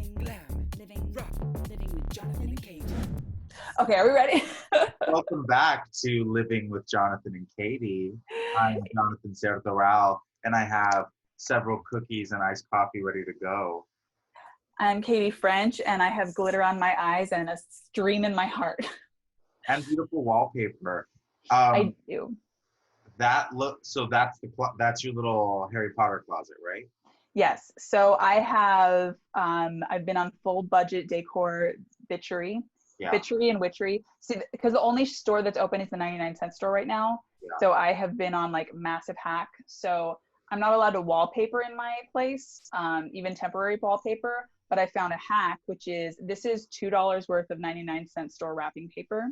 living glam, living rock, living with Jonathan and Katy. Okay, are we ready? Welcome back to Living with Jonathan and Katy. I'm Jonathan CERDA-ROWELL, and I have several cookies and iced coffee ready to go. I'm Katie French, and I have glitter on my eyes and a stream in my heart. And beautiful wallpaper. I do. That's your little Harry Potter closet, right? Yes. So I have, I've been on full budget decor bitchery. Yeah. Bitchery and witchery. See, because the only store that's open is the 99-cent store right now. Yeah. So I have been on like massive hack. So I'm not allowed to wallpaper in my place, even temporary wallpaper. But I found a hack, which is, this is $2 worth of 99-cent store wrapping paper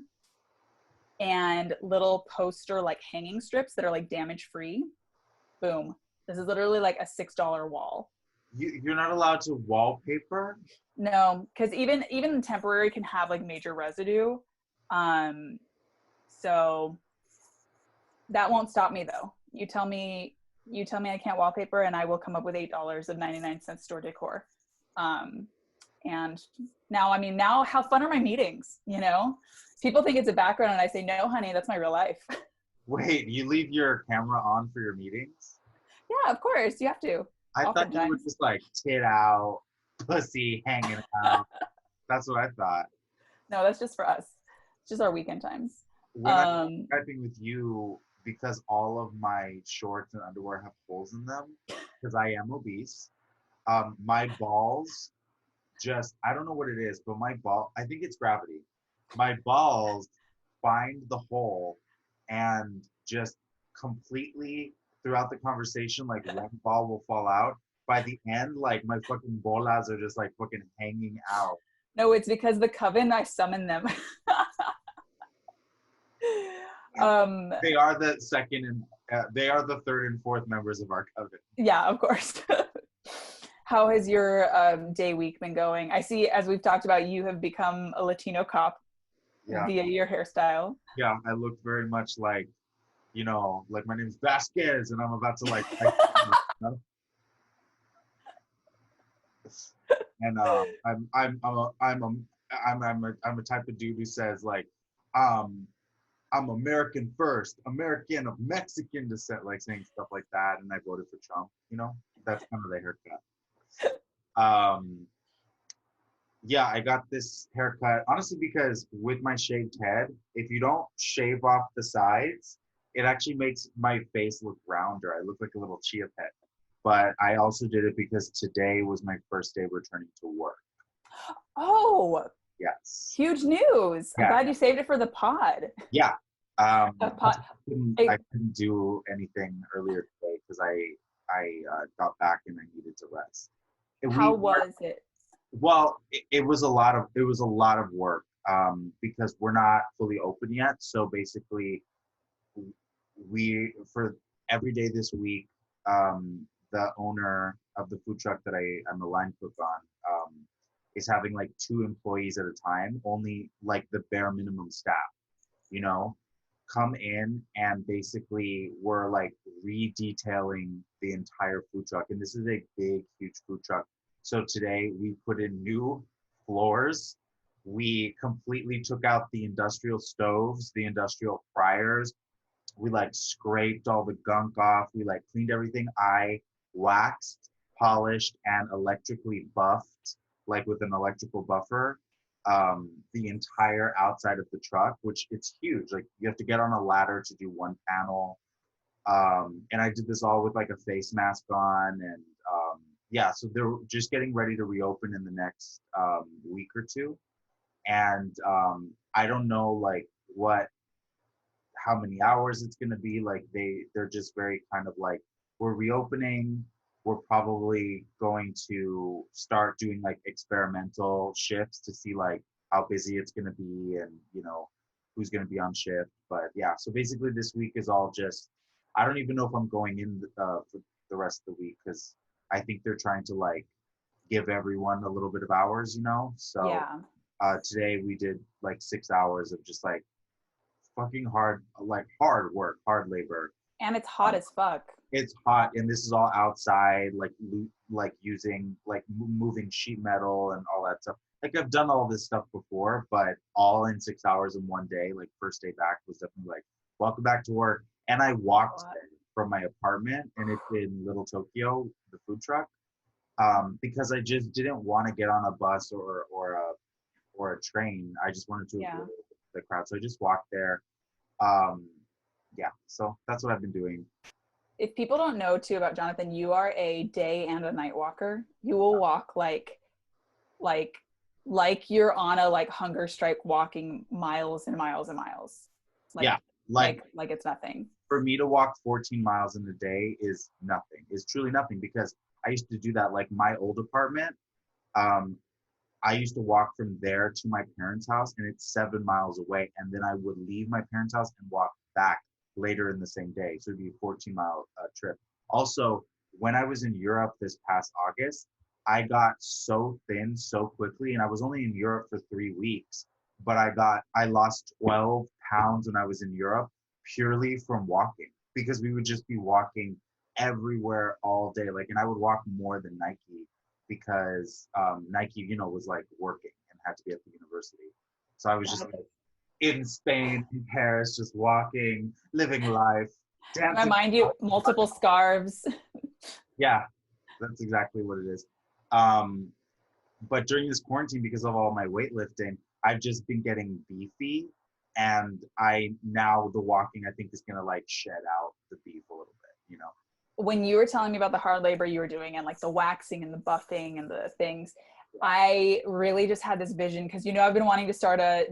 and little poster like hanging strips that are like damage free. Boom. This is literally like a $6 wall. You're not allowed to wallpaper? No, because even temporary can have like major residue. So that won't stop me though. You tell me I can't wallpaper and I will come up with $8 of 99-cent store decor. And now how fun are my meetings? You know, people think it's a background and I say, no, honey, that's my real life. Wait, you leave your camera on for your meetings? Yeah, of course. You have to. I thought you were just like tit out, pussy hanging out. That's what I thought. No, that's just for us. It's just our weekend times. When I'm Skyping with you, because all of my shorts and underwear have holes in them, because I am obese, my balls I don't know what it is, but I think it's gravity. My balls find the hole and just completely throughout the conversation, like one ball will fall out. By the end, like my fucking bolas are just like fucking hanging out. No, it's because the coven, I summon them. They are the second and they are the third and fourth members of our coven. Yeah, of course. How has your day week been going? I see, as we've talked about, you have become a Latino cop via your hairstyle. Yeah, I look very much like, you know, like my name's Vasquez, and I'm about to like, and I'm a type of dude who says like, I'm American first, American of Mexican descent, like saying stuff like that, and I voted for Trump. You know, that's kind of the haircut. Yeah, I got this haircut honestly because with my shaved head, if you don't shave off the sides, it actually makes my face look rounder. I look like a little chia pet. But I also did it because today was my first day returning to work. Oh, yes. Huge news. Yeah. I'm glad you saved it for the pod. Yeah. I I couldn't do anything earlier today because I got back and I needed to rest. How was it? Well, it was a lot of work because we're not fully open yet. So basically, for every day this week, the owner of the food truck that I'm a line cook on is having like 2 employees at a time, only like the bare minimum staff, you know, come in and basically we're like redetailing the entire food truck. And this is a big, huge food truck. So today we put in new floors. We completely took out the industrial stoves, the industrial fryers. We like scraped all the gunk off. We like cleaned everything. I waxed, polished, and electrically buffed, like with an electrical buffer, the entire outside of the truck, which it's huge. Like you have to get on a ladder to do one panel. And I did this all with like a face mask on and yeah, so they're just getting ready to reopen in the next week or two. And I don't know like how many hours it's gonna be. Like they're just very kind of like, we're reopening. We're probably going to start doing like experimental shifts to see like how busy it's gonna be and you know who's gonna be on shift. But yeah, so basically this week is all just, I don't even know if I'm going in for the rest of the week because I think they're trying to like give everyone a little bit of hours, you know? So yeah. Today we did like 6 hours of just like fucking hard work, hard labor. And it's hot as fuck. It's hot, and this is all outside, like using like moving sheet metal and all that stuff. Like I've done all this stuff before, but all in 6 hours in one day. Like first day back was definitely like, welcome back to work. And I walked from my apartment, and it's in Little Tokyo, the food truck, because I just didn't want to get on a bus or a train. I just wanted to avoid the crowd, so I just walked there. Yeah, so that's what I've been doing. If people don't know too about Jonathan, you are a day and a night walker. You will walk like you're on a like hunger strike, walking miles and miles and miles. Like, yeah, like it's nothing. For me to walk 14 miles in a day is nothing. Is truly nothing, because I used to do that. Like my old apartment, I used to walk from there to my parents' house, and it's 7 miles away. And then I would leave my parents' house and walk back later in the same day. So it'd be a 14-mile trip. Also, when I was in Europe this past August, I got so thin so quickly, and I was only in Europe for 3 weeks, but I lost 12 pounds when I was in Europe purely from walking, because we would just be walking everywhere all day. Like, and I would walk more than Nike, because Nike, you know, was like working and had to be at the university. So I was just like in Spain, in Paris, just walking, living life, dancing. Remind you, multiple scarves. Yeah, that's exactly what it is. But during this quarantine, because of all my weightlifting, I've just been getting beefy, and the walking, I think, is gonna like shed out the beef a little bit, you know. When you were telling me about the hard labor you were doing, and like the waxing and the buffing and the things, I really just had this vision, because, you know, I've been wanting to start a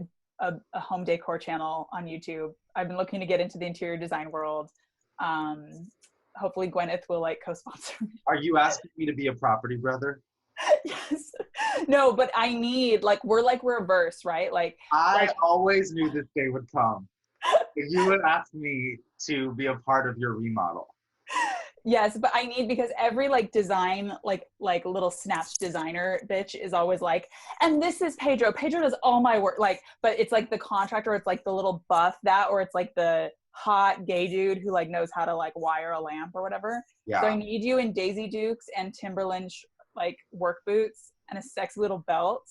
home decor channel on YouTube. I've been looking to get into the interior design world. Hopefully Gwyneth will like co-sponsor me. Are you asking me to be a property brother? Yes. No, but I need, like, we're like reverse, right? Like I always knew this day would come. You would ask me to be a part of your remodel. Yes, but I need, because every like design, like little snatch designer bitch is always like, and this is Pedro. Pedro does all my work. Like, but it's like the contractor, it's like the little buff that, or it's like the hot gay dude who like knows how to like wire a lamp or whatever. Yeah. So I need you in Daisy Dukes and Timberland like work boots and a sexy little belt.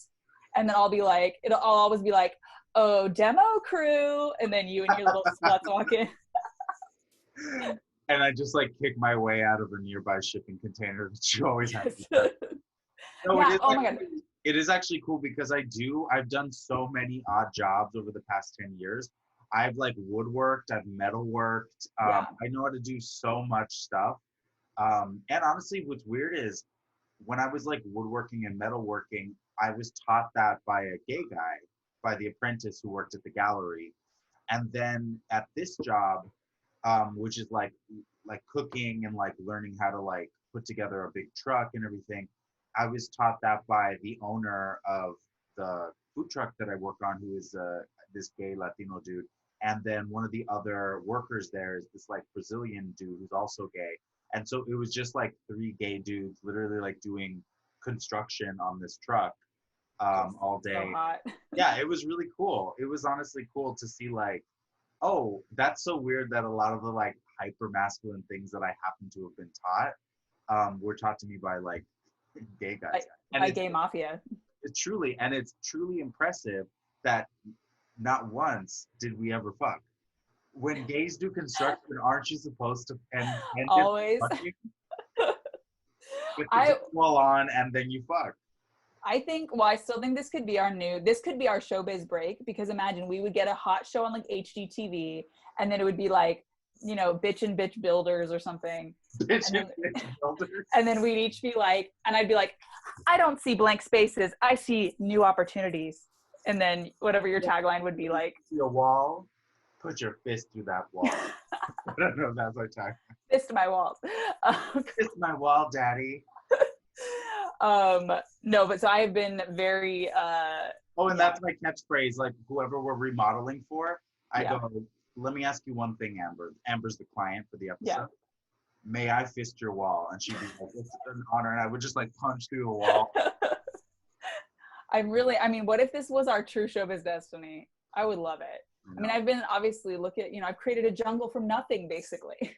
And then I'll be like, I'll always be like, oh, demo crew. And then you and your little sluts walk in. And I just like kick my way out of a nearby shipping container that you always have. No, yeah. Oh my God. It is actually cool, because I've done so many odd jobs over the past 10 years. I've like woodworked, I've metalworked. I know how to do so much stuff. And honestly, what's weird is when I was like woodworking and metalworking, I was taught that by a gay guy, by the apprentice who worked at the gallery. And then at this job, which is like cooking and like learning how to like put together a big truck and everything, I was taught that by the owner of the food truck that I work on, who is this gay Latino dude. And then one of the other workers there is this like Brazilian dude who's also gay. And so it was just like 3 gay dudes literally like doing construction on this truck all day. So hot. Yeah, it was really cool. It was honestly cool to see like, oh, that's so weird that a lot of the like hyper masculine things that I happen to have been taught were taught to me by like gay guys. By gay mafia. It's truly impressive that not once did we ever fuck. When gays do construction, aren't you supposed to end always with the wall on and then you fuck? I think, well, I still think this could be our showbiz break, because imagine we would get a hot show on like HGTV, and then it would be like, you know, bitch and bitch builders or something. Bitch and bitch builders. And then we'd each be like, and I'd be like, I don't see blank spaces, I see new opportunities. And then whatever your tagline would be like. Your wall, put your fist through that wall. I don't know if that's our tagline. Fist my walls. Fist my wall, daddy. No, but so I have been very and that's my catchphrase. Like whoever we're remodeling for, I go, let me ask you one thing, Amber. Amber's the client for the episode. Yeah. May I fist your wall? And she'd be like, it's an honor. And I would just like punch through the wall. I mean, what if this was our true showbiz destiny? I would love it. I mean, I've been obviously I've created a jungle from nothing, basically.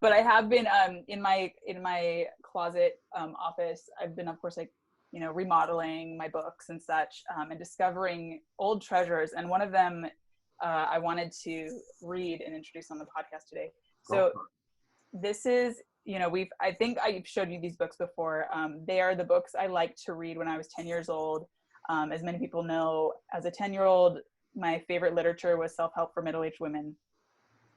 But I have been in my closet office. I've been, of course, like, you know, remodeling my books and such, and discovering old treasures. And one of them I wanted to read and introduce on the podcast today. So this is, you know, I think I've showed you these books before. They are the books I liked to read when I was 10 years old. As many people know, as a 10-year-old, my favorite literature was self-help for middle-aged women.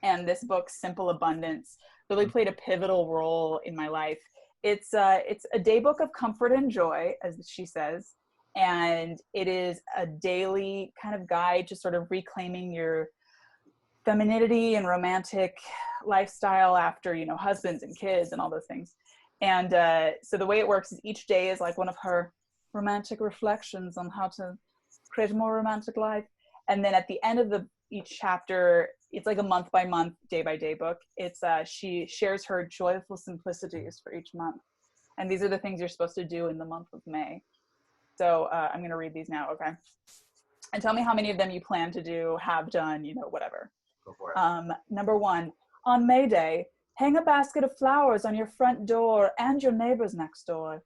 And this book, Simple Abundance, really played a pivotal role in my life. It's a day book of comfort and joy, as she says. And it is a daily kind of guide to sort of reclaiming your femininity and romantic lifestyle after, you know, husbands and kids and all those things. And so the way it works is each day is like one of her romantic reflections on how to create a more romantic life. And then at the end of each chapter, it's like a month by month, day by day book. It's she shares her joyful simplicities for each month. And these are the things you're supposed to do in the month of May. So I'm going to read these now, okay? And tell me how many of them you plan to do, have done, you know, whatever. Go for it. Number 1, on May Day, hang a basket of flowers on your front door and your neighbor's next door.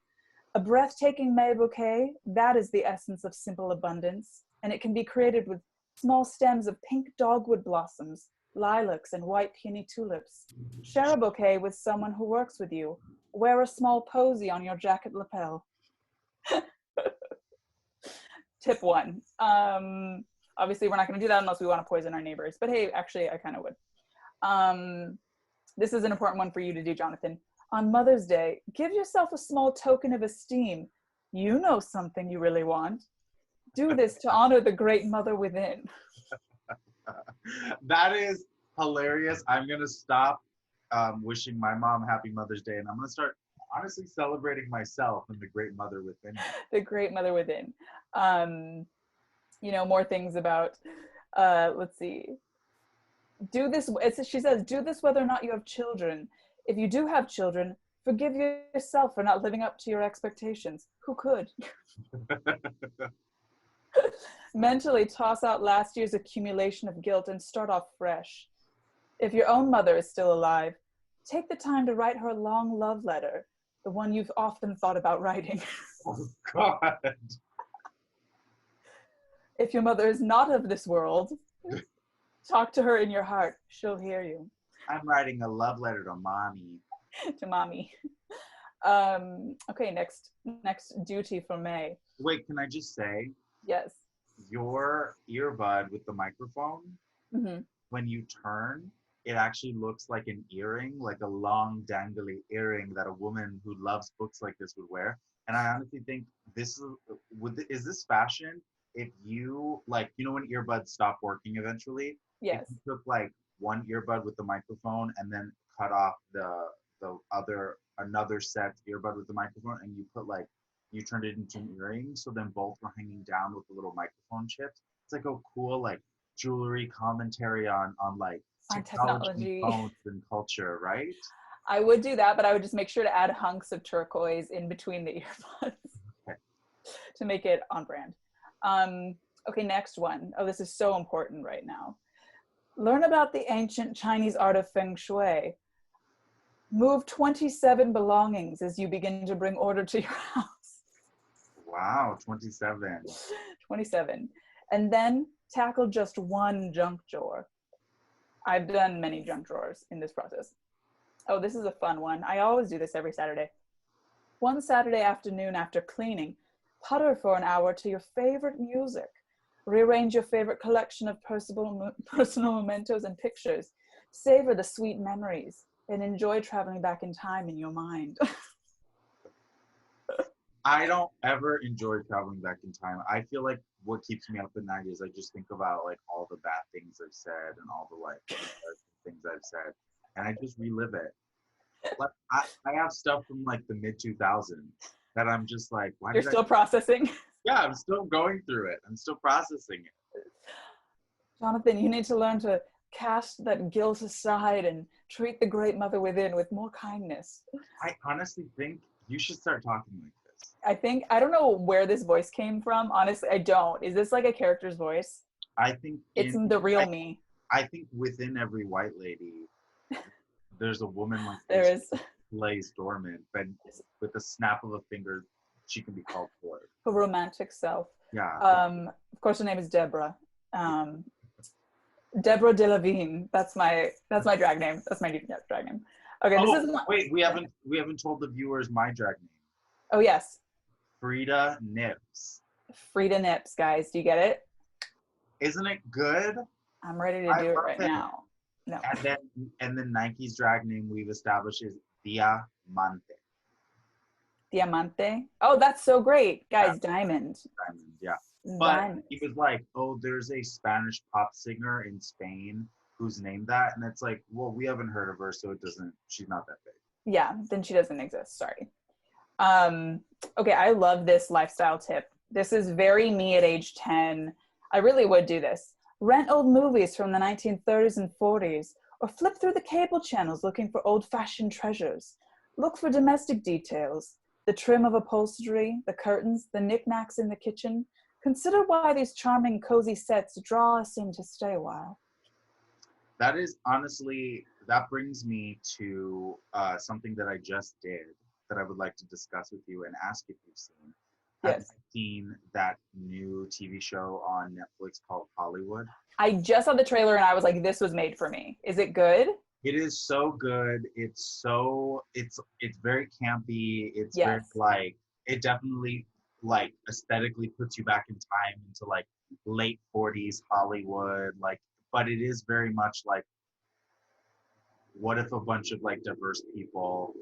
A breathtaking May bouquet, that is the essence of simple abundance, and it can be created with small stems of pink dogwood blossoms, lilacs, and white peony tulips. Share a bouquet with someone who works with you. Wear a small posy on your jacket lapel. Tip 1. Obviously, we're not going to do that unless we want to poison our neighbors. But hey, actually, I kind of would. This is an important one for you to do, Jonathan. On Mother's Day, give yourself a small token of esteem. You know something you really want. Do this to honor the great mother within. That is hilarious. I'm going to stop wishing my mom happy Mother's Day, and I'm going to start honestly celebrating myself and the great mother within me. The great mother within. You know, more things about, let's see. Do this, she says, do this whether or not you have children. If you do have children, forgive yourself for not living up to your expectations. Who could? Mentally toss out last year's accumulation of guilt and start off fresh. If your own mother is still alive, take the time to write her a long love letter, the one you've often thought about writing. Oh, God. If your mother is not of this world, talk to her in your heart. She'll hear you. I'm writing a love letter to mommy. To mommy. Okay, next duty for May. Wait, can I just say? Yes. Your earbud with the microphone, Mm-hmm. when you turn, it actually looks like an earring, like a long dangly earring that a woman who loves books like this would wear. And I honestly think this is this fashion? If you, like, you know, when earbuds stop working eventually, Yes. if you took like one earbud with the microphone and then cut off another set earbud with the microphone, and you turned it into an earring, so then both were hanging down with the little microphone chips. It's like a cool like jewelry commentary on like technology, phones, and culture, right? I would do that, but I would just make sure to add hunks of turquoise in between the earbuds. Okay. To make it on brand. Okay, next one. Oh, this is so important right now. Learn about the ancient Chinese art of feng shui. Move 27 belongings as you begin to bring order to your house. Wow, 27. 27. And then tackle just one junk drawer. I've done many junk drawers in this process. Oh, this is a fun one. I always do this every Saturday. One Saturday afternoon after cleaning, putter for an hour to your favorite music. Rearrange your favorite collection of personal mementos and pictures. Savor the sweet memories and enjoy traveling back in time in your mind. I don't ever enjoy traveling back in time. I feel like what keeps me up at night is I just think about like all the bad things I've said and all the like things I've said, and I just relive it. Like I have stuff from like the mid 2000s that I'm just like, why? You're still processing. Yeah, I'm still going through it. I'm still processing it. Jonathan, you need to learn to cast that guilt aside and treat the great mother within with more kindness. I honestly think you should start talking like this. I don't know where this voice came from. Honestly, I don't. Is this like a character's voice? I think it's the real me. I think within every white lady, there's a woman like There this is lays dormant, but with a snap of a finger, she can be called forth. her romantic self. Yeah. Of course, her name is Deborah. Deborah Delevingne. That's my drag name. That's my drag name. Okay, this is wait, we haven't told the viewers my drag name. Oh yes, Frida Nips. Frida Nips, guys. Do you get it? Isn't it good? I'm ready to do it right now. No. And then Nike's drag name we've established is Diamante. Diamante. Oh, that's so great, guys. Yeah. Diamond. Diamond, yeah. But Diamond. he was like, oh, there's a Spanish pop singer in Spain who's named that, and it's like, well, we haven't heard of her, so she's not that big. Yeah, then she doesn't exist. Sorry. Okay, I love this lifestyle tip. This is very me at age 10. I really would do this. Rent old movies from the 1930s and 40s, or flip through the cable channels looking for old-fashioned treasures. Look for domestic details, the trim of upholstery, the curtains, the knickknacks in the kitchen. Consider why these charming, cozy sets draw us in to stay a while. That is honestly, that brings me to something that I just did that I would like to discuss with you and ask if you've seen. Yes. Have you seen that new TV show on Netflix called Hollywood? I just saw the trailer and I was like, this was made for me. Is it good? It is so good. It's very campy. It's very Yes. like, it definitely like aesthetically puts you back in time into like late 40s Hollywood, like, but it is very much like, what if a bunch of like diverse people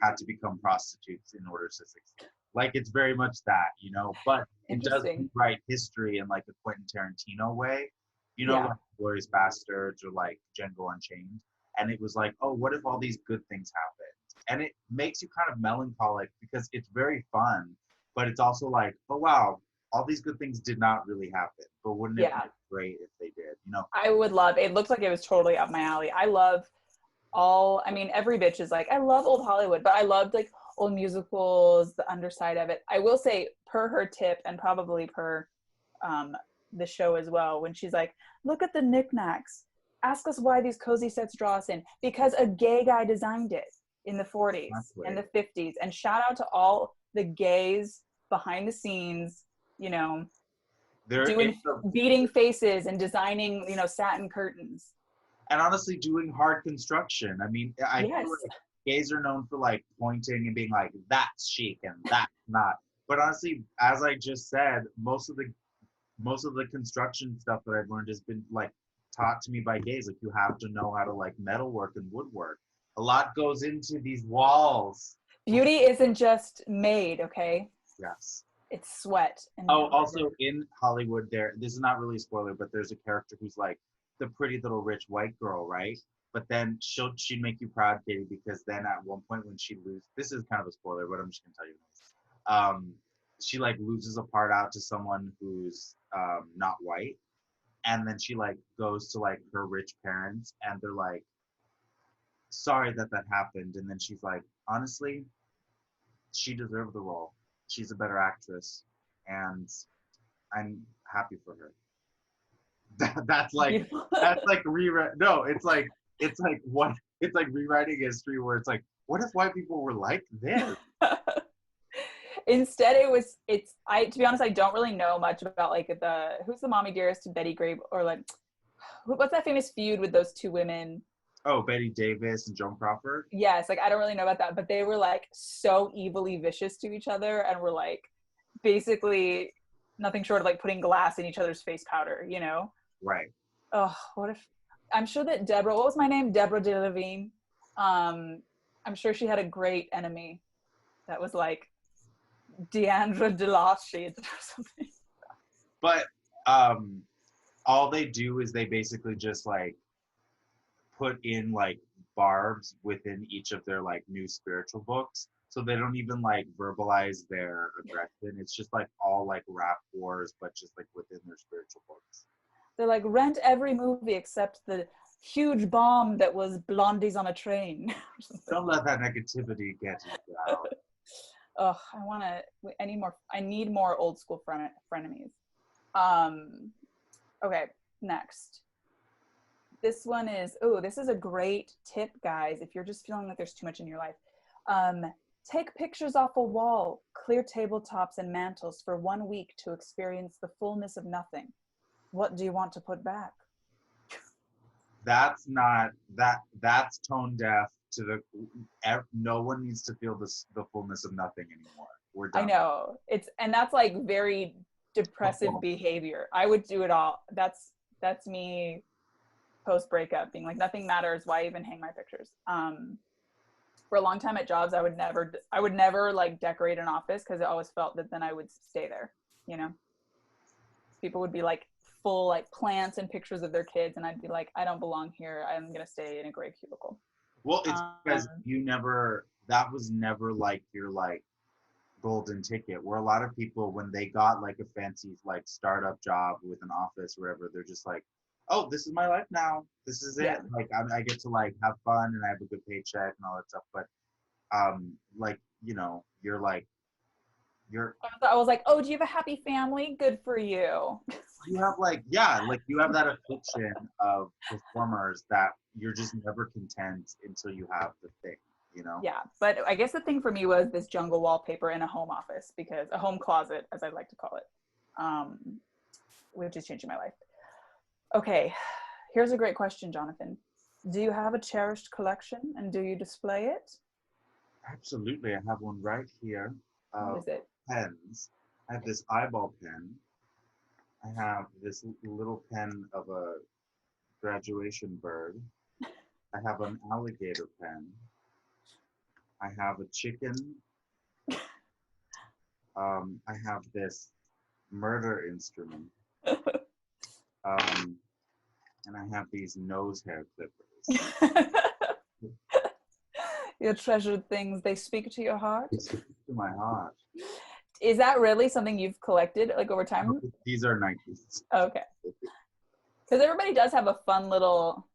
had to become prostitutes in order to succeed? Like, it's very much that, you know, but it does write history in like a Quentin Tarantino way, you know, like Glorious Bastards or like Django Unchained. And it was like, oh, what if all these good things happened? And it makes you kind of melancholic because it's very fun, but it's also like, oh, wow, all these good things did not really happen. But wouldn't it be great if they did, you know? I would love, it looks like it was totally up my alley. I love every bitch is like, I love old Hollywood, but I loved like old musicals, the underside of it. I will say, per her tip and probably per the show as well, when she's like, look at the knickknacks. Ask us why these cozy sets draw us in. Because a gay guy designed it in the 40s and the 50s. And shout out to all the gays behind the scenes, you know, beating faces and designing, you know, satin curtains. And honestly, doing hard construction. I mean, I feel like gays are known for like pointing and being like, that's chic and that's not. But honestly, as I just said, most of the construction stuff that I've learned has been like taught to me by gays. Like, you have to know how to like metalwork and woodwork. A lot goes into these walls. Beauty isn't just made, okay? Yes. It's sweat. And also in Hollywood, this is not really a spoiler, but there's a character who's like the pretty little rich white girl, right? But then she'd make you proud, Katie, because then at one point when she loses, this is kind of a spoiler, but I'm just gonna tell you this. She like loses a part out to someone who's not white, and then she like goes to like her rich parents, and they're like, sorry that happened, and then she's like, honestly, she deserved the role. She's a better actress, and I'm happy for her. That's like rewrite. No, it's like what? It's like rewriting history where it's like, what if white people were like this? Instead, to be honest, I don't really know much about like who's the mommy dearest to Betty Grable, or like what's that famous feud with those two women? Oh, Betty Davis and Joan Crawford? Yes, like I don't really know about that, but they were like so evilly vicious to each other and were like basically nothing short of like putting glass in each other's face powder, you know? Right. Oh, what if, I'm sure that Deborah, what was my name? Deborah Delevingne. I'm sure she had a great enemy that was like Deandra DeLoche or something. But all they do is they basically just like put in like barbs within each of their like new spiritual books, so they don't even like verbalize their aggression. It's just like all like rap wars, but just like within their spiritual books. They're like, rent every movie except the huge bomb that was Blondies on a Train. Don't let that negativity get you down. Oh, I need more old school frenemies. Okay, next. This one is, this is a great tip, guys, if you're just feeling like there's too much in your life. Take pictures off a wall, clear tabletops and mantles for 1 week to experience the fullness of nothing. What do you want to put back? That's not that's tone deaf to no one needs to feel the fullness of nothing anymore. We're done. I know. And that's like very depressive behavior. I would do it all. That's me post breakup being like, nothing matters. Why even hang my pictures? For a long time at jobs, I would never like decorate an office because I always felt that then I would stay there, you know? People would be like full like plants and pictures of their kids, and I'd be like, I don't belong here. I'm gonna stay in a gray cubicle. Well, it's because that was never like your like golden ticket, where a lot of people, when they got like a fancy like startup job with an office or whatever, they're just like, oh, this is my life now. This is it. Yeah. Like I get to like have fun and I have a good paycheck and all that stuff. But like, you know, I was like, oh, do you have a happy family? Good for you. You have like, yeah, like you have that affliction of performers that you're just never content until you have the thing, you know? Yeah, but I guess the thing for me was this jungle wallpaper in a home office, because a home closet, as I like to call it, which is changing my life. Okay, here's a great question, Jonathan. Do you have a cherished collection and do you display it? Absolutely, I have one right here. What is it? Pens. I have this eyeball pen. I have this little pen of a graduation bird. I have an alligator pen. I have a chicken. I have this murder instrument. And I have these nose hair clippers. Your treasured things, they speak to your heart? They speak to my heart. Is that really something you've collected like over time? These are Nikes. Okay. Because everybody does have a fun little,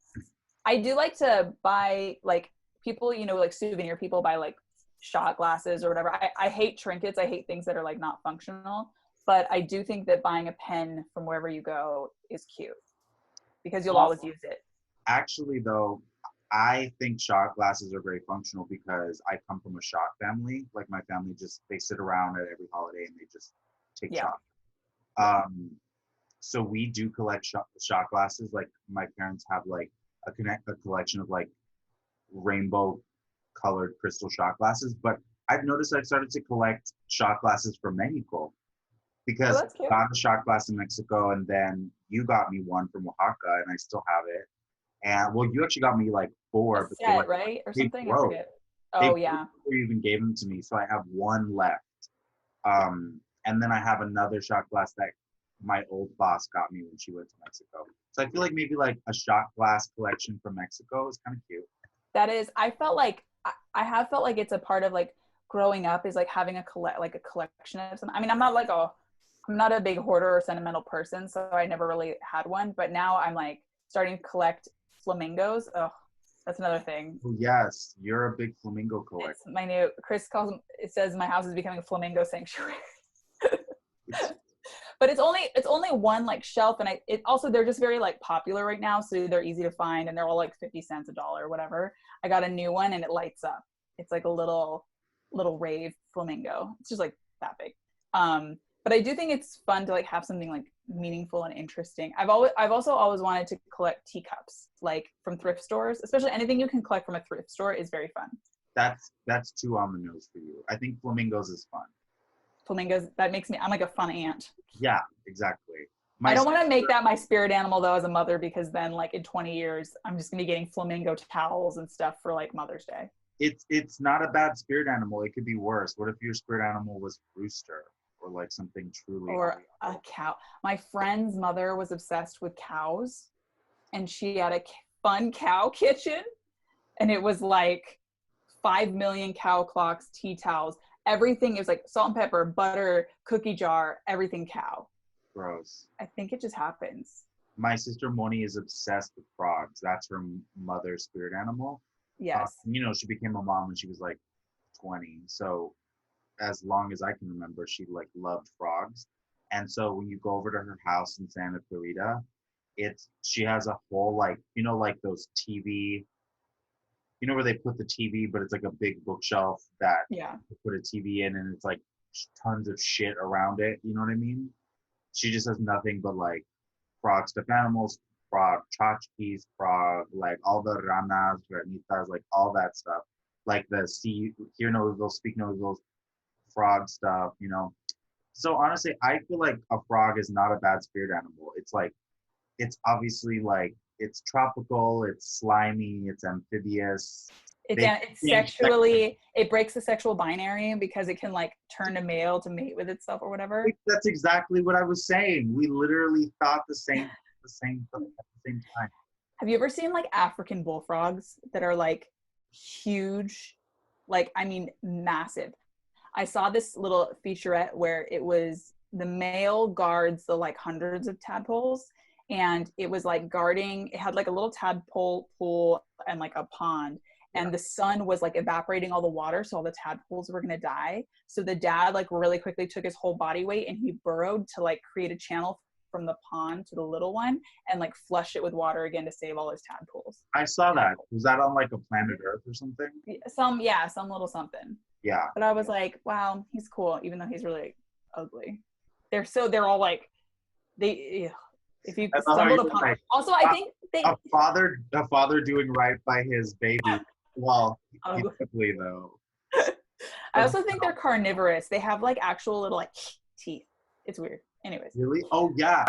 I do like to buy, like, people, you know, like souvenir people buy like shot glasses or whatever. I hate trinkets. I hate things that are like not functional. But I do think that buying a pen from wherever you go is cute because you'll always use it. Actually, though, I think shot glasses are very functional because I come from a shot family. Like my family they sit around at every holiday and they just take shots. So we do collect shot glasses. Like my parents have like a collection of like rainbow colored crystal shot glasses. But I've noticed I've started to collect shot glasses from Mexico because I got a shot glass in Mexico and then you got me one from Oaxaca and I still have it. And well, you actually got me like 4, but set, right? Or something? I forget. Oh, yeah. You even gave them to me. So I have one left. And then I have another shot glass that my old boss got me when she went to Mexico. So I feel like maybe like a shot glass collection from Mexico is kind of cute. That is, I have felt like it's a part of like growing up is like having a collection of something. I mean, I'm not a big hoarder or sentimental person, so I never really had one. But now I'm like starting to collect flamingos. Oh, that's another thing. Oh, yes, you're a big flamingo collector. It's my new, Chris calls them, it says my house is becoming a flamingo sanctuary. But it's only one like shelf, and it also, they're just very like popular right now, so they're easy to find, and they're all like 50 cents, $1, whatever. I got a new one and it lights up. It's like a little rave flamingo. It's just like that big. But I do think it's fun to like have something like meaningful and interesting. I've also always wanted to collect teacups, like from thrift stores, especially anything you can collect from a thrift store is very fun. That's too on the nose for you. I think flamingos is fun. Flamingos, I'm like a fun aunt. Yeah, exactly. I don't want to make that my spirit animal though as a mother, because then like in 20 years, I'm just gonna be getting flamingo towels and stuff for like Mother's Day. It's not a bad spirit animal. It could be worse. What if your spirit animal was rooster or like something truly, or a cow? My friend's mother was obsessed with cows, and she had a fun cow kitchen, and it was like 5 million cow clocks, tea towels, everything. It was like salt and pepper, butter, cookie jar, everything cow. Gross. I think it just happens. My sister Moni is obsessed with frogs. That's her mother's spirit animal. Yes. She became a mom when she was like 20. So as long as I can remember, she like loved frogs. And so when you go over to her house in Santa Clarita, she has a whole like, you know, like those TV, you know, where they put the TV, but it's like a big bookshelf that Yeah. you put a TV in, and it's like tons of shit around it. You know what I mean? She just has nothing but like frog stuffed animals, frog tchotchkes, frog, like all the ranas, granitas, like all that stuff. Like the hear no evil, speak no evil, frog stuff, you know. So honestly, I feel like a frog is not a bad spirit animal. It's like, it's obviously like, it's tropical, it's slimy, it's amphibious. Again, it's sexually, it breaks the sexual binary because it can like turn to male to mate with itself or whatever. That's exactly what I was saying. We literally thought the same at the same time. Have you ever seen like African bullfrogs that are like huge? Like, I mean, massive. I saw this little featurette where it was the male guards the like hundreds of tadpoles, and it was like guarding, it had like a little tadpole pool and like a pond, and the sun was like evaporating all the water, so all the tadpoles were gonna die. So the dad like really quickly took his whole body weight and he burrowed to like create a channel from the pond to the little one and like flush it with water again to save all his tadpoles. I saw that. Was that on like a Planet Earth or something? Some little something. Yeah. But I was like, wow, he's cool, even though he's really ugly. They're all like, if you stumbled upon like, also I think a father doing right by his baby. Well, ugly though. I also think they're carnivorous. They have like actual little like teeth. It's weird. Anyways. Really? Oh yeah.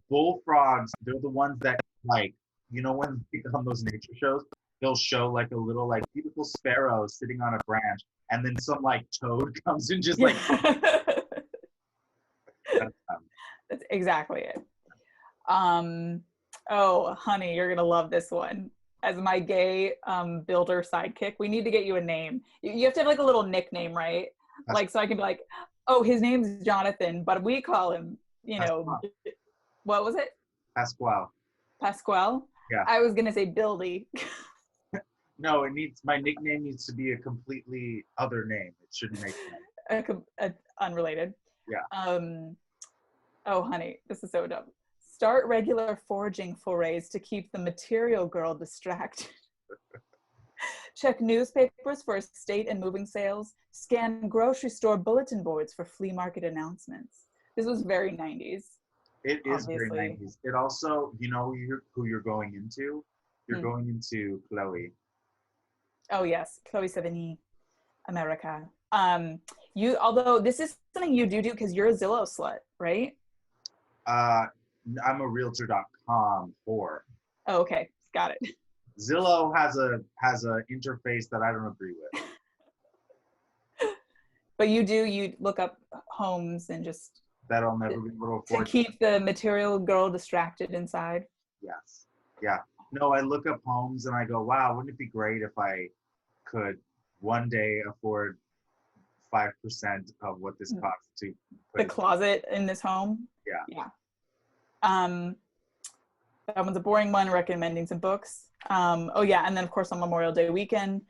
Bullfrogs, they're the ones that like, you know, when they come on those nature shows, they'll show like a little like beautiful sparrow sitting on a branch, and then some like toad comes and just like That's exactly it. Oh honey, you're gonna love this one. As my gay builder sidekick, we need to get you a name. You have to have like a little nickname, right? Like, so I can be like, oh, his name's Jonathan, but we call him, you know, what was it? Pasquale? Yeah. I was gonna say Bildy. No, my nickname needs to be a completely other name. It shouldn't make sense. Unrelated. Yeah. Oh honey, this is so dumb. Start regular foraging forays to keep the material girl distracted. Check newspapers for estate and moving sales. Scan grocery store bulletin boards for flea market announcements. This was very 90s. It is very 90s. It also, you know who you're going into? You're going into Chloe. Oh yes, Chloe Sevigny, America. Although this is something you do because you're a Zillow slut, right? I'm a realtor.com whore. Oh, okay, got it. Zillow has a interface that I don't agree with. But you look up homes and just that'll never be able to afford to keep the material girl distracted inside. Yes. Yeah. No, I look up homes and I go, wow, wouldn't it be great if I could one day afford 5% of what this costs to put the closet in this home? Yeah. That one's a boring one, recommending some books. Oh yeah, and then of course on Memorial Day weekend,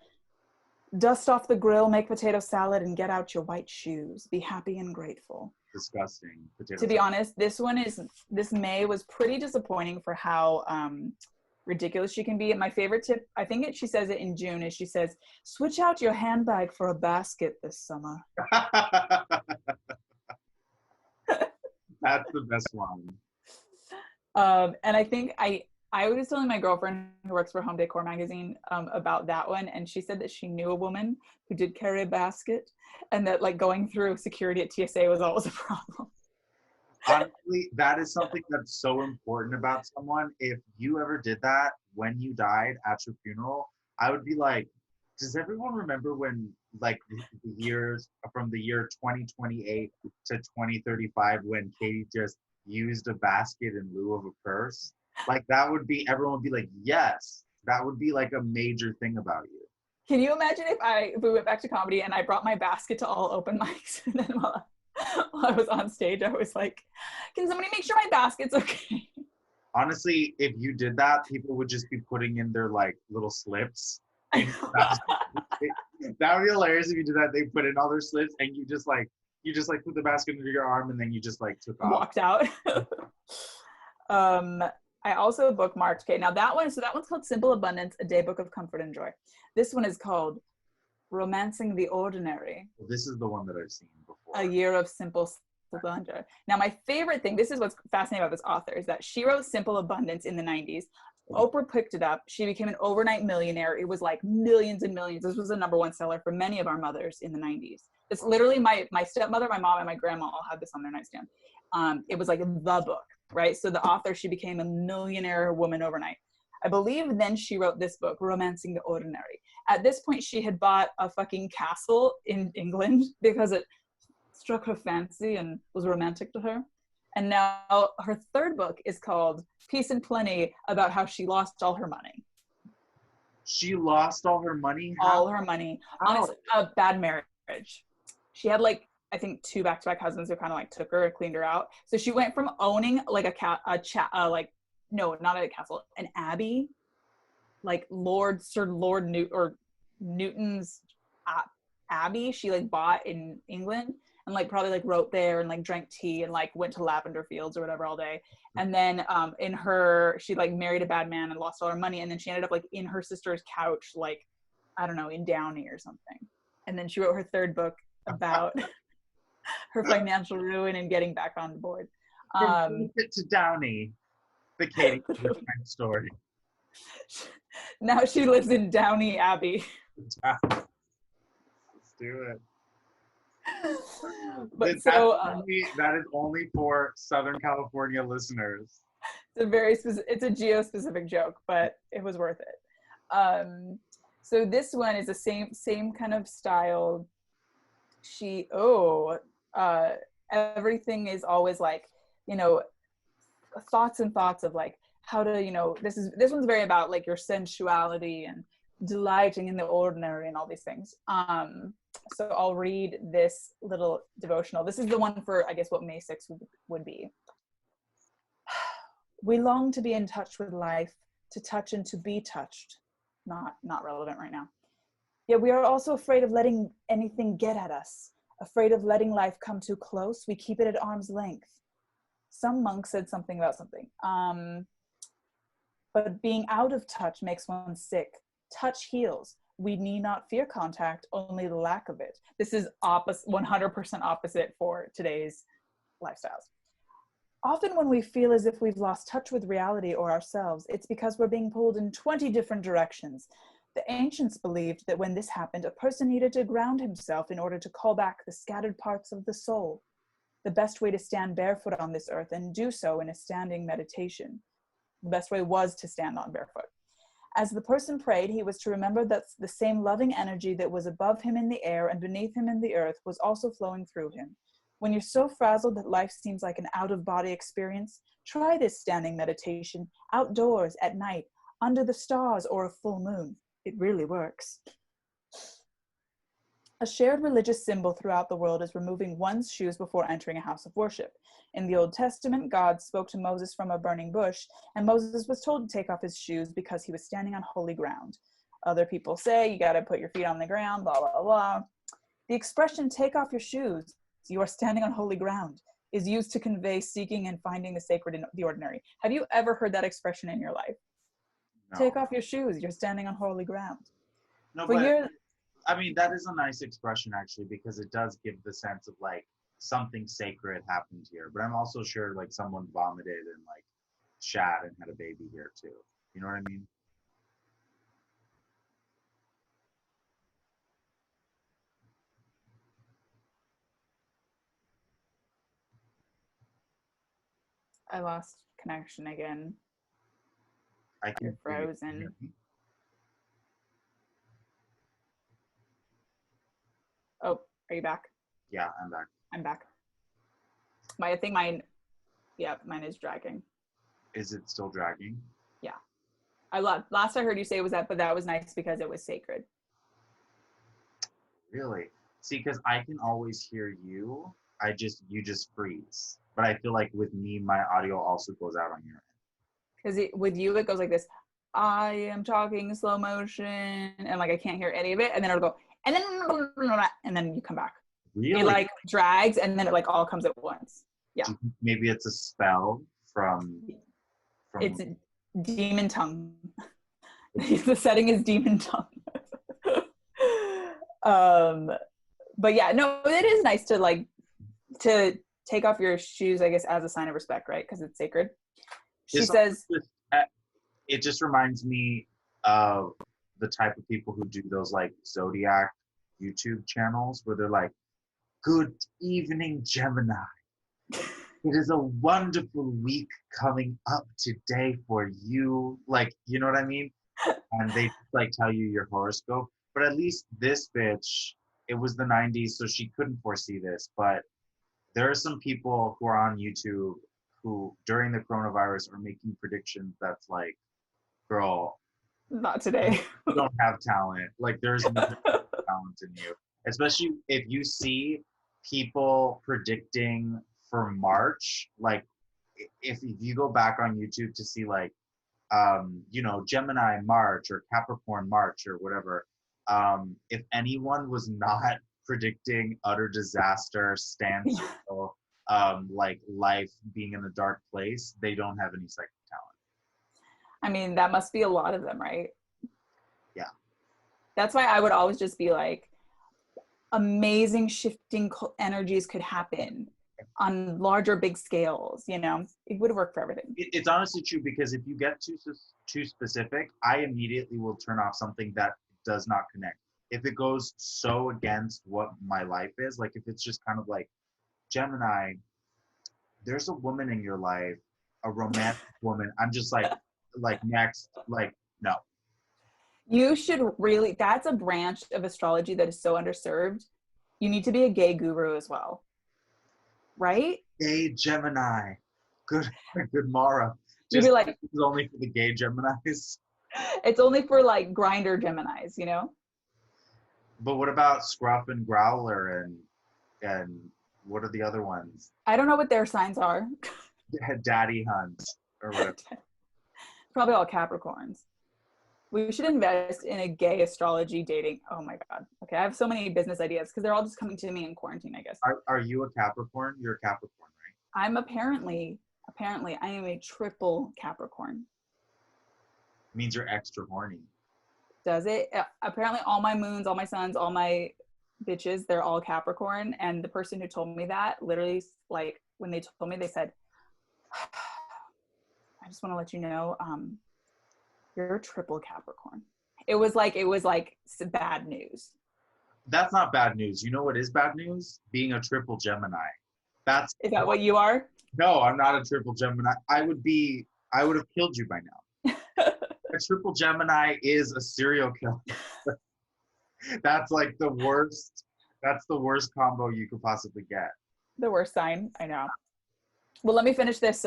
dust off the grill, make potato salad, and get out your white shoes. Be happy and grateful. Disgusting. To be honest, this May was pretty disappointing for how ridiculous she can be. My favorite tip, I think she says it in June, is she says, switch out your handbag for a basket this summer. That's the best one. And I think I was telling my girlfriend who works for Home Decor magazine about that one, and she said that she knew a woman who did carry a basket, and that like going through security at TSA was always a problem. Honestly, that is something that's so important about someone. If you ever did that when you died at your funeral, I would be like, does everyone remember when like the years from the year 2028 to 2035 when Katie just used a basket in lieu of a purse? Like that would be, everyone would be like, yes, that would be like a major thing about you. Can you imagine if we went back to comedy and I brought my basket to all open mics, and then while I was on stage, I was like, can somebody make sure my basket's okay? Honestly, if you did that, people would just be putting in their like little slips. That would be hilarious if you did that. They put in all their slips and you just put the basket under your arm and then you just like took off. Walked out. I also bookmarked. Okay, now that one's called Simple Abundance, a Daybook of Comfort and Joy. This one is called Romancing the Ordinary. Well, this is the one that I've seen before. A Year of Simple Splendor. Now, my favorite thing, this is what's fascinating about this author, is that she wrote Simple Abundance in the 90s. Oprah picked it up. She became an overnight millionaire. It was like millions and millions. This was the #1 seller for many of our mothers in the 90s. It's literally my stepmother, my mom, and my grandma all had this on their nightstand. It was like the book, right? So the author, she became a millionaire woman overnight. I believe then she wrote this book, Romancing the Ordinary. At this point, she had bought a fucking castle in England because it struck her fancy and was romantic to her. And now her third book is called Peace and Plenty, about how she lost all her money. She lost all her money? All her money. On a bad marriage. She had like, I think 2 back-to-back husbands who kind of like took her, cleaned her out. So she went from owning like an abbey, like Sir Lord Newton's abbey. She like bought in England and like probably like wrote there and like drank tea and like went to lavender fields or whatever all day. And then she like married a bad man and lost all her money. And then she ended up like in her sister's couch, like, I don't know, in Downey or something. And then she wrote her third book about her financial ruin and getting back on board. To Downey, the Katy story. Now she lives in Downey Abbey. Let's do it. But that is only for Southern California listeners. It's a geo-specific joke, but it was worth it. So this one is the same kind of style. Everything is always like, thoughts of like how to, this one's very about like your sensuality and delighting in the ordinary and all these things. So I'll read this little devotional. This is the one for, I guess, what May 6th would be. We long to be in touch with life, to touch and to be touched. Not relevant right now. Yet we are also afraid of letting anything get at us, afraid of letting life come too close. We keep it at arm's length. Some monk said something about something. But being out of touch makes one sick. Touch heals. We need not fear contact, only the lack of it. This is 100% opposite for today's lifestyles. Often when we feel as if we've lost touch with reality or ourselves, it's because we're being pulled in 20 different directions. The ancients believed that when this happened, a person needed to ground himself in order to call back the scattered parts of the soul. The best way to stand barefoot on this earth and do so in a standing meditation. The best way was to stand on barefoot. As the person prayed, he was to remember that the same loving energy that was above him in the air and beneath him in the earth was also flowing through him. When you're so frazzled that life seems like an out-of-body experience, try this standing meditation outdoors at night, under the stars or a full moon. It really works. A shared religious symbol throughout the world is removing one's shoes before entering a house of worship. In the Old Testament, God spoke to Moses from a burning bush, and Moses was told to take off his shoes because he was standing on holy ground. Other people say you got to put your feet on the ground, blah, blah, blah. The expression, take off your shoes, you are standing on holy ground, is used to convey seeking and finding the sacred in the ordinary. Have you ever heard that expression in your life? No. Take off your shoes, you're standing on holy ground. No, but I mean, that is a nice expression actually, because it does give the sense of like something sacred happened here. But I'm also sure like someone vomited and like shat and had a baby here too. You know what I mean? I lost connection again. You're frozen. Oh, are you back? Yeah, I'm back. I'm back. I think mine is dragging. Is it still dragging? Yeah. Last I heard you say was that, but that was nice because it was sacred. Really? See, because I can always hear you. You just freeze. But I feel like with me, my audio also goes out on your end. Because with you, it goes like this. I am talking slow motion, and like I can't hear any of it, and then it'll go, and then you come back. Really? It like drags, and then it like all comes at once. Yeah. Maybe it's a spell from It's demon tongue. The setting is demon tongue. But yeah, no, it is nice to like to take off your shoes, I guess, as a sign of respect, right? Because it's sacred. She says, it just reminds me of the type of people who do those like zodiac YouTube channels where they're like, "Good evening, Gemini. It is a wonderful week coming up today for you." Like, you know what I mean? And they like tell you your horoscope. But at least this bitch, it was the 90s, so she couldn't foresee this. But there are some people who are on YouTube who, during the coronavirus, are making predictions that's like, girl, not today. you don't have talent. Like, there's no talent in you. Especially if you see people predicting for March, like, if you go back on YouTube to see, like, you know, Gemini March or Capricorn March or whatever, if anyone was not predicting utter disaster, standstill, like life being in a dark place, they don't have any psychic talent. I mean, that must be a lot of them, right? Yeah. That's why I would always just be like, amazing shifting energies could happen on larger, big scales, you know? It would work for everything. It's honestly true, because if you get too specific, I immediately will turn off something that does not connect. If it goes so against what my life is, like if it's just kind of like, Gemini, there's a woman in your life, a romantic woman, I'm just like next, like, no. You should really, that's a branch of astrology that is so underserved. You need to be a gay guru as well. Right? Gay Gemini. Good Mara. You'd be like, it's only for the gay Geminis. It's only for like grinder Geminis, you know? But what about Scruff and Growler and what are the other ones? I don't know what their signs are. Daddy Hunt or whatever. Probably all Capricorns. We should invest in a gay astrology dating. Oh my God. Okay, I have so many business ideas because they're all just coming to me in quarantine, I guess. Are you a Capricorn? You're a Capricorn, right? I'm apparently, I am a triple Capricorn. Means you're extra horny. Does it? Apparently all my moons, all my suns, all my bitches, they're all Capricorn. And the person who told me that, literally, like, when they told me, they said, I just want to let you know, you're a triple Capricorn. It was like bad news. That's not bad news. You know what is bad news? Being a triple Gemini. Is that what you are? No, I'm not a triple Gemini. I would have killed you by now. A triple Gemini is a serial killer. That's like the worst. That's the worst combo you could possibly get. The worst sign, I know. Well, let me finish this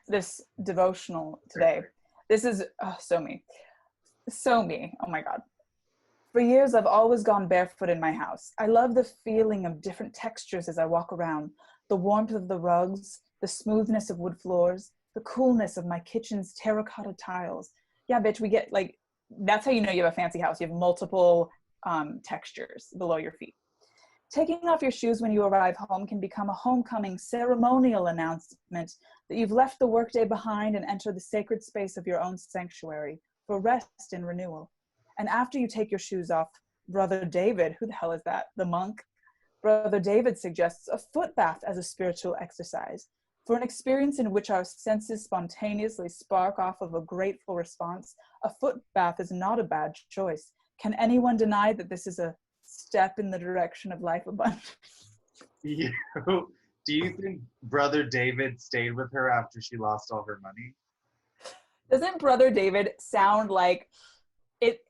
this devotional today. This is so me. So me. Oh my God. For years, I've always gone barefoot in my house. I love the feeling of different textures as I walk around. The warmth of the rugs, the smoothness of wood floors, the coolness of my kitchen's terracotta tiles. Yeah, bitch, we get like, that's how you know you have a fancy house. You have multiple textures below your feet. Taking off your shoes when you arrive home can become a homecoming ceremonial announcement that you've left the workday behind and enter the sacred space of your own sanctuary for rest and renewal. And after you take your shoes off, Brother David, who the hell is that? The monk? Brother David suggests a foot bath as a spiritual exercise for an experience in which our senses spontaneously spark off of a grateful response. A foot bath is not a bad choice. Can anyone deny that this is a step in the direction of life abundance? Do you think Brother David stayed with her after she lost all her money? Doesn't Brother David sound like it?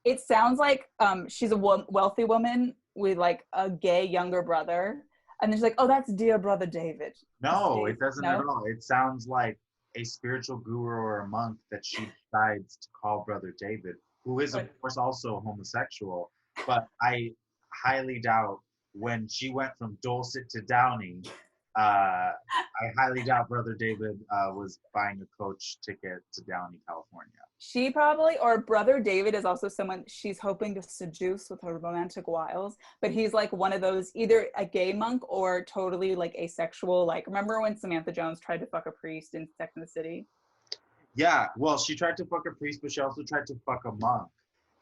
It sounds like she's a wealthy woman with like a gay younger brother, and then she's like, "Oh, that's dear Brother David." No, it doesn't at all. It sounds like a spiritual guru or a monk that she decides to call Brother David, who is of course also homosexual. But I highly doubt when she went from Dorset to Downey, I highly doubt Brother David was buying a coach ticket to Downey, California. She probably, or Brother David is also someone she's hoping to seduce with her romantic wiles, but he's like one of those, either a gay monk or totally like asexual. Like, remember when Samantha Jones tried to fuck a priest in Sex and the City? Yeah, well, she tried to fuck a priest, but she also tried to fuck a monk.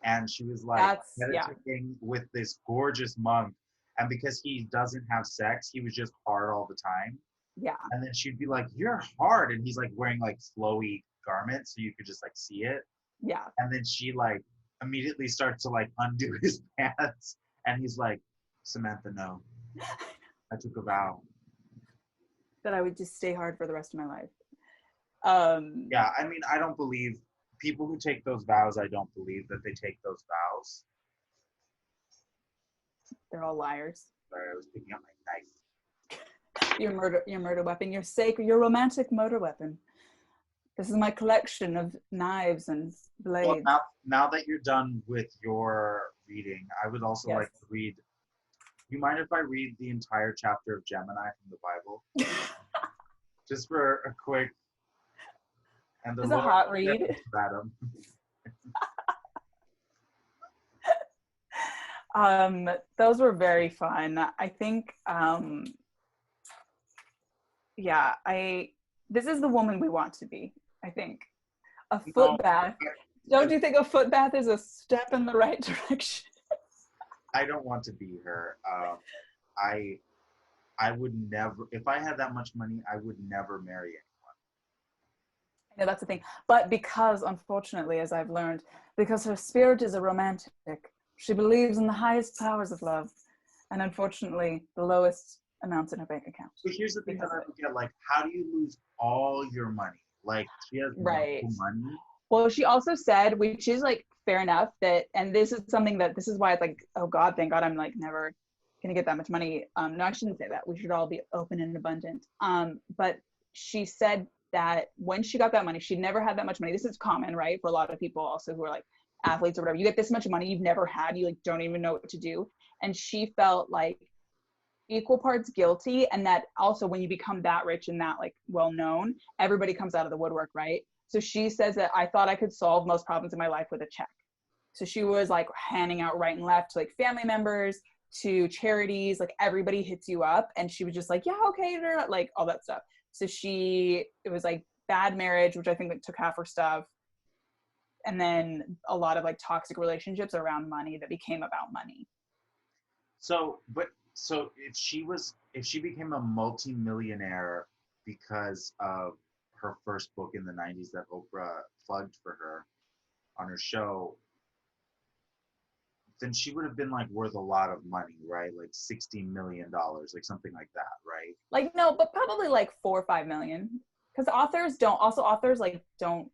And she was like Yeah. meditating with this gorgeous monk. And because he doesn't have sex, he was just hard all the time. Yeah. And then she'd be like, "You're hard." And he's like wearing like flowy garments so you could just like see it. Yeah. And then she like immediately starts to like undo his pants. And he's like, "Samantha, no. I took a vow." That I would just stay hard for the rest of my life. Yeah, I mean, I don't believe people who take those vows, I don't believe that they take those vows. They're all liars. Sorry, I was picking up my knife. Your murder weapon, your sacred, your romantic murder weapon. This is my collection of knives and blades. Well, now that you're done with your reading, I would also Yes. like to read. Do you mind if I read the entire chapter of Gemini from the Bible? Just for a quick. And the It's a Lord hot read. Adam. Those were very fun. I think, yeah, this is the woman we want to be, I think. A foot bath. Don't you think a foot bath is a step in the right direction? I don't want to be her. I would never, if I had that much money, I would never marry anyone. Yeah, that's the thing. But because, unfortunately, as I've learned, because her spirit is a romantic, she believes in the highest powers of love, and unfortunately, the lowest amounts in her bank account. But here's the thing that I don't get, like, how do you lose all your money? Like, she has Right. no money. Well, she also said, which is like fair enough, that, and this is something that, this is why it's like, oh God, thank God I'm like never gonna get that much money. No, I shouldn't say that. We should all be open and abundant. But she said that when she got that money, she'd never had that much money. This is common, right? For a lot of people also who are like athletes or whatever. You get this much money you've never had, you like don't even know what to do. And she felt like equal parts guilty, and that also when you become that rich and that like well known, everybody comes out of the woodwork, right? So she says that I thought I could solve most problems in my life with a check. So she was like handing out right and left to like family members, to charities, like everybody hits you up, and she was just like, yeah, okay, like all that stuff. So it was like bad marriage, which I think like took half her stuff, and then a lot of like toxic relationships around money that became about money. So if she became a multi-millionaire because of her first book in the 90s that Oprah plugged for her on her show, then she would have been like worth a lot of money, right? Like $60 million, like something like that, right? Like, no, but probably like 4 or 5 million. Because authors like don't,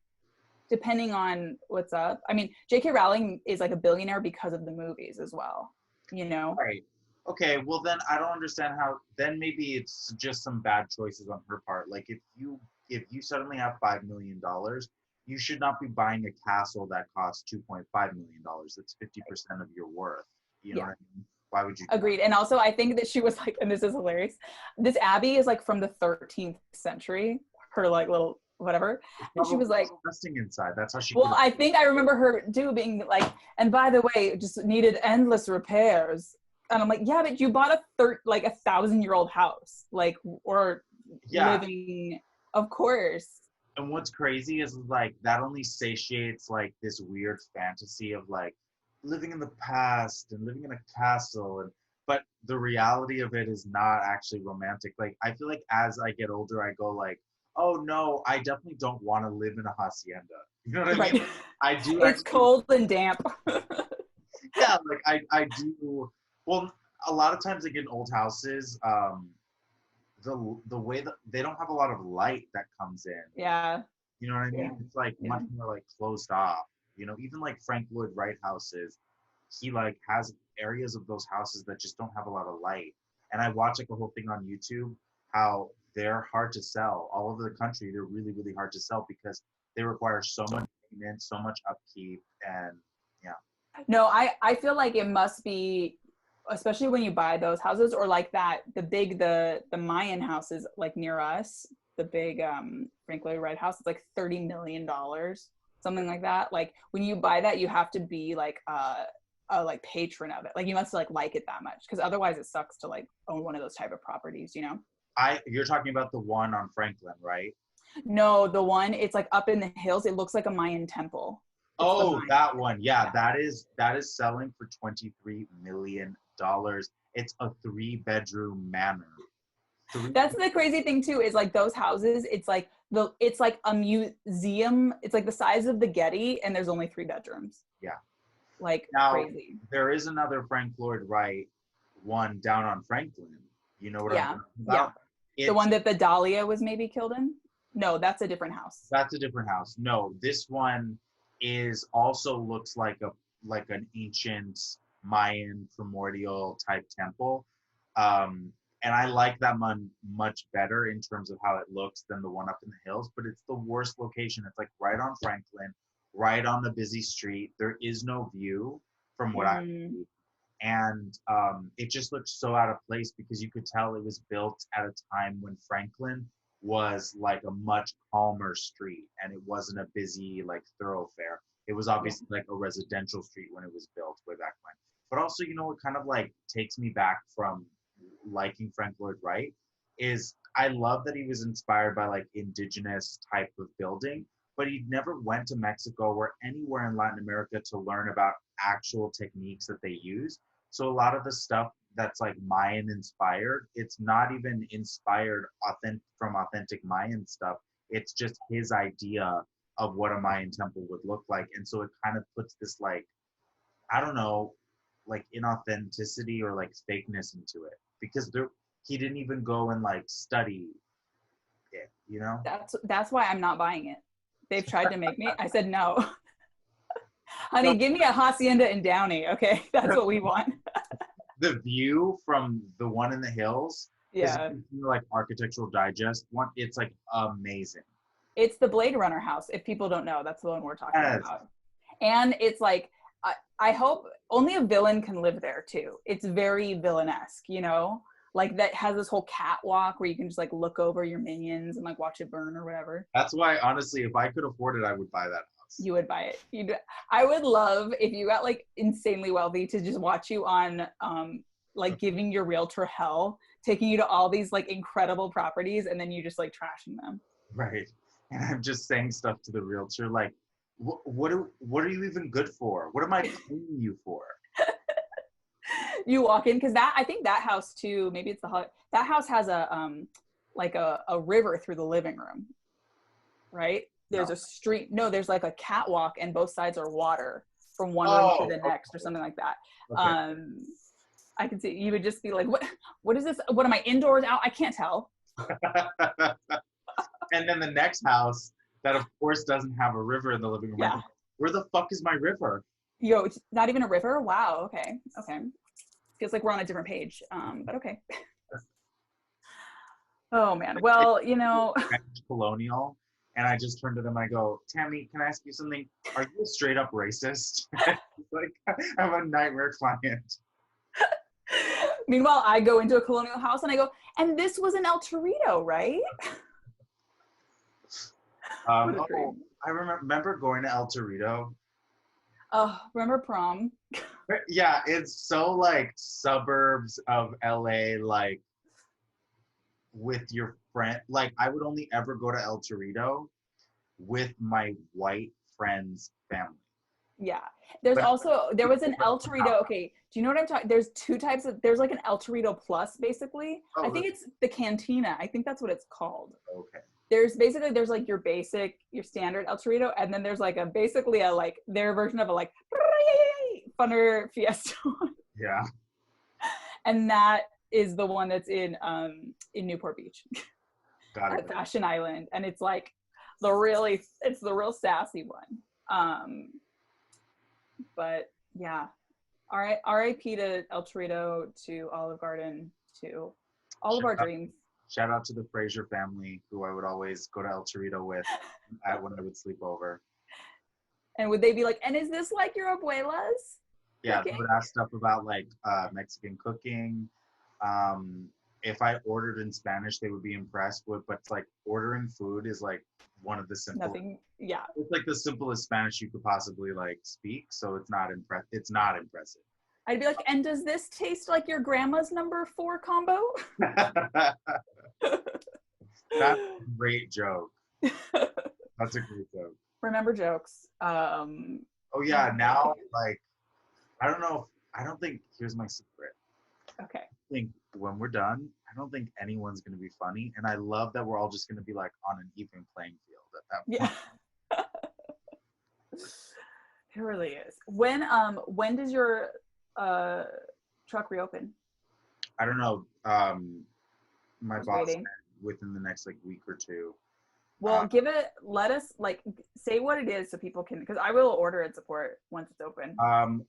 depending on what's up. I mean, J.K. Rowling is like a billionaire because of the movies as well, you know? Right. Okay, well then I don't understand how, then maybe it's just some bad choices on her part. Like if you suddenly have $5 million, you should not be buying a castle that costs $2.5 million. That's 50% of your worth. You know what I mean? Why would you? Agreed. And also I think that she was like, and this is hilarious, this abbey is like from the 13th century, her like little whatever. And she was like investing inside. That's how she. Well, I think I remember her being like, and by the way, it just needed endless repairs. And I'm like, yeah, but you bought a 1,000-year-old house, like, or living, of course. And what's crazy is like that only satiates like this weird fantasy of like living in the past and living in a castle, but the reality of it is not actually romantic. Like I feel like as I get older, I go like, oh no, I definitely don't want to live in a hacienda. You know what I mean? I do. It's cold and damp. Yeah, like I do. Well, a lot of times like in old houses, the way that they don't have a lot of light that comes in. Yeah. You know what I mean? It's like much more like closed off. You know, even like Frank Lloyd Wright houses, he like has areas of those houses that just don't have a lot of light. And I watch like a whole thing on YouTube how they're hard to sell all over the country. They're really, really hard to sell because they require so much maintenance, so much upkeep, and yeah. No, I feel like it must be, especially when you buy those houses, or like that, the Mayan houses like near us, the big Frank Lloyd Wright house, it's like $30 million, something like that. Like when you buy that, you have to be like a like patron of it. Like you must like it that much, because otherwise it sucks to like own one of those type of properties, you know? You're talking about the one on Franklin, right? No, the one, it's like up in the hills. It looks like a Mayan temple. It's the Oh, Mayan. that one. Yeah, Yeah. that is selling for $23 million. It's a 3-bedroom manor. That's the crazy thing too, is like those houses, it's like a museum. It's like the size of the Getty, and there's only 3 bedrooms. Yeah. Like Now, crazy. there is another Frank Lloyd Wright one down on Franklin. You know what I'm Yeah. talking Yeah. about? The one that the Dahlia was maybe killed in? No, that's a different house. That's a different house. No, this one is also looks like an ancient Mayan primordial type temple. And I like that one much better in terms of how it looks than the one up in the hills, but it's the worst location. It's like right on Franklin, right on the busy street. There is no view from what I see. And it just looked so out of place because you could tell it was built at a time when Franklin was like a much calmer street and it wasn't a busy like thoroughfare. It was obviously like a residential street when it was built way back when. But also, you know, it kind of like takes me back from liking Frank Lloyd Wright is I love that he was inspired by like indigenous type of building, but he never went to Mexico or anywhere in Latin America to learn about actual techniques that they use. So a lot of the stuff that's like Mayan inspired, it's not even inspired from authentic Mayan stuff. It's just his idea of what a Mayan temple would look like. And so it kind of puts this like, I don't know, like inauthenticity or like fakeness into it because he didn't even go and like study it, you know? That's why I'm not buying it. They've tried to make me. I said no. Honey, give me a hacienda in Downey, okay? That's what we want. The view from the one in the hills, yeah, like Architectural Digest one, it's like amazing. It's the Blade Runner house. If people don't know, that's the one we're talking about. And it's like, I hope only a villain can live there too. It's very villainesque, you know? Like that has this whole catwalk where you can just like look over your minions and like watch it burn or whatever. That's why, honestly, if I could afford it, I would buy that house. You would buy it. I would love if you got like insanely wealthy to just watch you on like giving your realtor hell, taking you to all these like incredible properties and then you just like trashing them. Right. And I'm just saying stuff to the realtor like, what are you even good for? What am I paying you for? You walk in because I think that house too. Maybe it's that house has a like a river through the living room, right? There's a street. No, there's like a catwalk, and both sides are water from one room to the next, or something like that. Okay. I can see you would just be like, what is this? What am I indoors out? I can't tell. And then the next house that of course doesn't have a river in the living room. Yeah. Where the fuck is my river? Yo, it's not even a river? Wow. Okay. Feels like we're on a different page. But okay. Oh man. Well, you know. Colonial. And I just turn to them. I go, Tammy, can I ask you something? Are you a straight up racist? Like, I have a nightmare client. Meanwhile, I go into a colonial house and I go, and this was an El Torito, right? I remember going to El Torito. Oh, remember prom? Yeah, it's so like suburbs of LA, like with your friend. Like I would only ever go to El Torito with my white friend's family. Yeah. There was an El Torito. Okay. Do you know what I'm talking? There's two types there's like an El Torito Plus, basically. Oh, I think it's the Cantina. I think that's what it's called. Okay. There's like your standard El Torito, and then there's like basically their version of a like funner fiesta. Yeah. And that is the one that's in Newport Beach. Got it. At Fashion Island. And it's like it's the real sassy one. But yeah. R.I.P. to El Torito, to Olive Garden, to all of our dreams. Shout out to the Fraser family, who I would always go to El Torito with when I would sleep over. And would they be like, and is this like your abuela's? Yeah, they would ask stuff about like Mexican cooking. If I ordered in Spanish, they would be impressed with, but like ordering food is like one of the simplest. Yeah. It's like the simplest Spanish you could possibly like speak, so it's not impressive. I'd be like, and does this taste like your grandma's number 4 combo? That's a great joke. That's a great joke. Remember jokes. Oh yeah, now like I don't know. I don't think. Here's my secret. Okay. I think when we're done, I don't think anyone's gonna be funny, and I love that we're all just gonna be like on an even playing field at that point. Yeah. It really is. When does your truck reopen? I don't know. My Just boss waiting. said within the next like week or two. Well, let us like say what it is so people can, because I will order and support once it's open.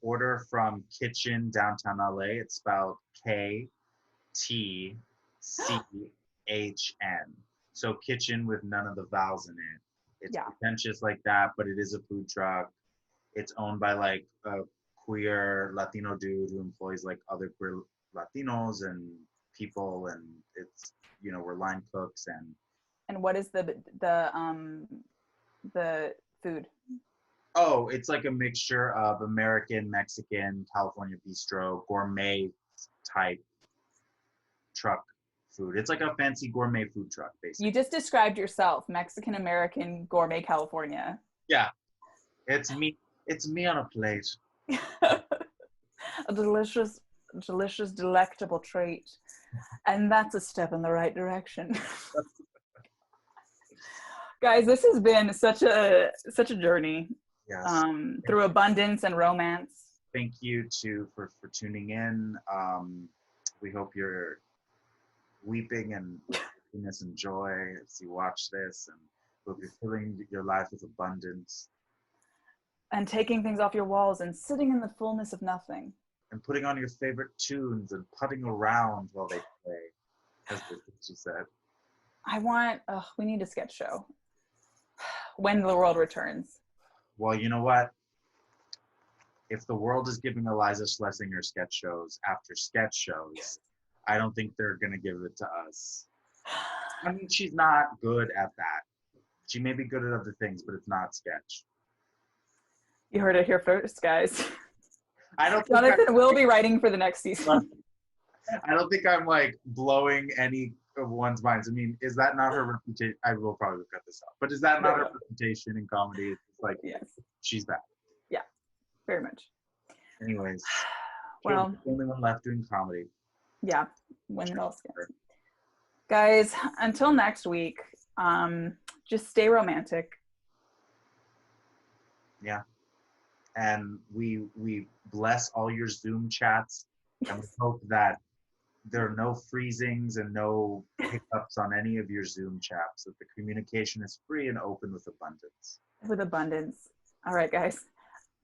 Order from Kitchen downtown LA. It's spelled KTCHN. So kitchen with none of the vowels in it. It's Yeah. pretentious like that, but it is a food truck. It's owned by like a queer Latino dude who employs like other queer Latinos and people, and it's we're line cooks. And what is the food? Oh, it's like a mixture of American, Mexican, California bistro, gourmet type truck food. It's like a fancy gourmet food truck, basically. You just described yourself, Mexican American gourmet California. Yeah, it's me. It's me on a plate. A delicious, delectable treat. And that's a step in the right direction. Guys, this has been such a journey. Yes. Through abundance and romance. Thank you for tuning in. We hope you're weeping and with happiness and joy as you watch this, and hope you're filling your life with abundance. And taking things off your walls and sitting in the fullness of nothing. And putting on your favorite tunes and putting around while they play, as she said. We need a sketch show. When the world returns. Well, you know what? If the world is giving Eliza Schlesinger sketch shows after sketch shows, I don't think they're going to give it to us. I mean, she's not good at that. She may be good at other things, but it's not sketch. You heard it here first, guys. I don't think Jonathan will be writing for the next season. I don't think I'm like blowing any of one's minds. I mean, is that not her reputation? I will probably cut this out. But is that not her reputation in comedy? It's like, yes, she's that. Yeah, very much. Anyways, well, the only one left doing comedy. Yeah, when it all skips. Guys, until next week, just stay romantic. Yeah. And we bless all your Zoom chats, and we hope that there are no freezings and no hiccups on any of your Zoom chats, that the communication is free and open with abundance. With abundance. All right, guys.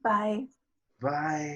Bye. Bye.